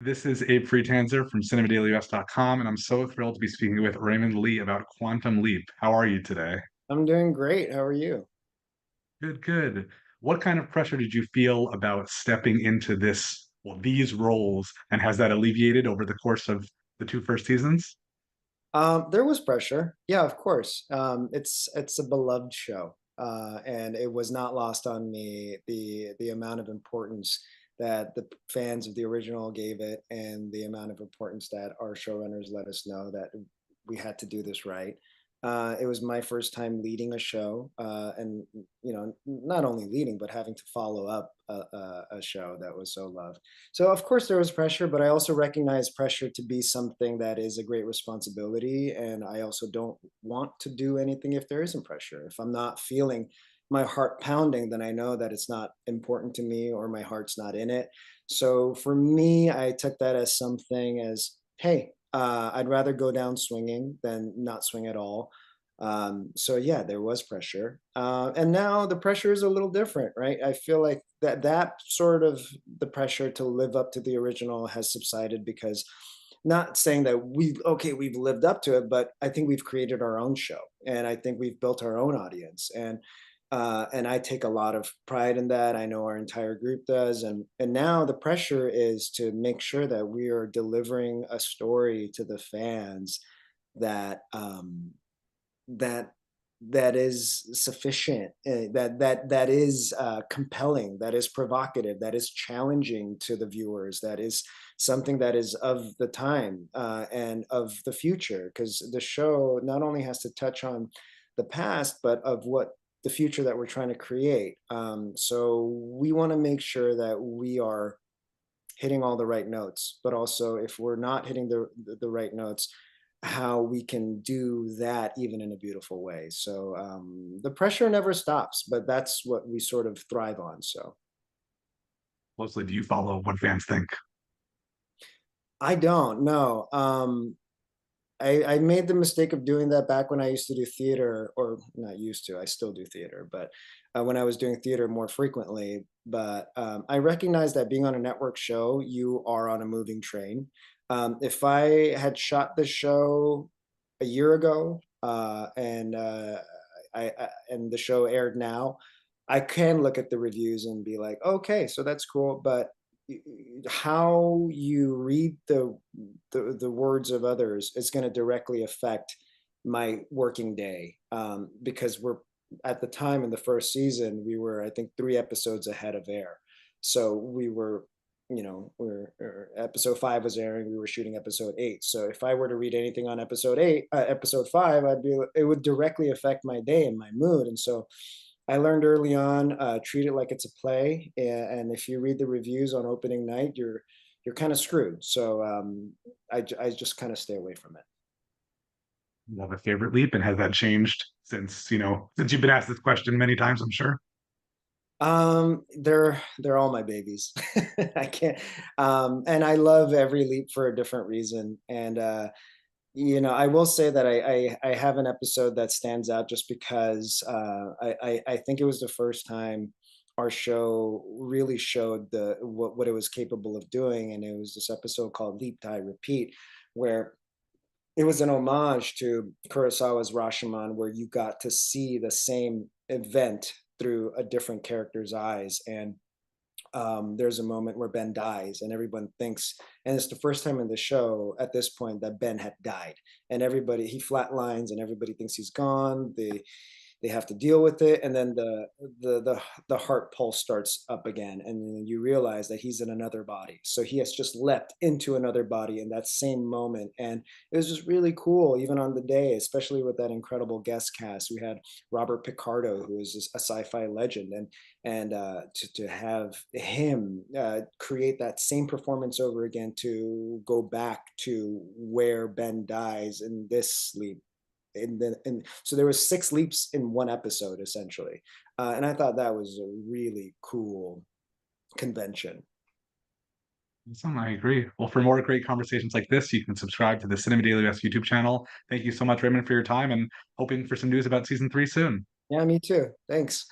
This is Abe Freetanzer from cinemadailyus.com, and I'm so thrilled to be speaking with Raymond Lee about Quantum Leap. How are you today? I'm doing great. How are you? Good, good. What kind of pressure did you feel about stepping into these roles, and has that alleviated over the course of the two first seasons? There was pressure. Yeah, of course. It's a beloved show, and it was not lost on me the amount of importance that the fans of the original gave it, and the amount of importance that our showrunners let us know that we had to do this right. It was my first time leading a show, and not only leading but having to follow up a show that was so loved. So of course there was pressure, but I also recognize pressure to be something that is a great responsibility. And I also don't want to do anything if there isn't pressure. If I'm not feeling my heart pounding, then I know that it's not important to me or my heart's not in it. So for me, I took that as something as, hey, I'd rather go down swinging than not swing at all. So yeah, there was pressure, and now the pressure is a little different, right? I feel like that sort of the pressure to live up to the original has subsided because, not saying that we've lived up to it, but I think we've created our own show, and I think we've built our own audience, and I take a lot of pride in that. I know our entire group does, and now the pressure is to make sure that we are delivering a story to the fans that that that is sufficient, that is compelling, that is provocative, that is challenging to the viewers, that is something that is of the time, and of the future, because the show not only has to touch on the past but of what the future that we're trying to create. So we want to make sure that we are hitting all the right notes, but also if we're not hitting the right notes, how we can do that even in a beautiful way. So the pressure never stops, but that's what we sort of thrive on. So Mostly, do you follow what fans think? I don't know. I made the mistake of doing that back when I used to do theater, or not used to, I still do theater, but when I was doing theater more frequently. But I recognize that being on a network show, you are on a moving train. If I had shot the show a year ago, and the show aired now, I can look at the reviews and be like, okay, so that's cool. But how you read the words of others is going to directly affect my working day, because we're at the time in the first season we were, I think, 3 episodes ahead of air. So we were, episode 5 was airing, we were shooting episode 8. So if I were to read anything on episode 5, it would directly affect my day and my mood. And so I learned early on, treat it like it's a play, and if you read the reviews on opening night, you're kind of screwed. So I just kind of stay away from it. You have a favorite leap, and has that changed since you've been asked this question many times, I'm sure? They're all my babies. I can't, and I love every leap for a different reason. And I will say that I have an episode that stands out just because I think it was the first time our show really showed what it was capable of doing, and it was this episode called Leap Die Repeat, where it was an homage to Kurosawa's Rashomon, where you got to see the same event through a different character's eyes. And there's a moment where Ben dies, and everyone thinks, and it's the first time in the show at this point that Ben had died, and he flatlines, and everybody thinks he's gone. They have to deal with it, and then the heart pulse starts up again, and then you realize that he's in another body, so he has just leapt into another body in that same moment. And it was just really cool, even on the day, especially with that incredible guest cast. We had Robert Picardo, who is a sci-fi legend, and to have him create that same performance over again, to go back to where Ben dies in this sleep. And so there was 6 leaps in one episode, essentially, and I thought that was a really cool convention. Awesome, I agree. Well, for more great conversations like this, you can subscribe to the Cinema Daily US YouTube channel. Thank you so much, Raymond, for your time, and hoping for some news about season 3 soon. Yeah, me too. Thanks.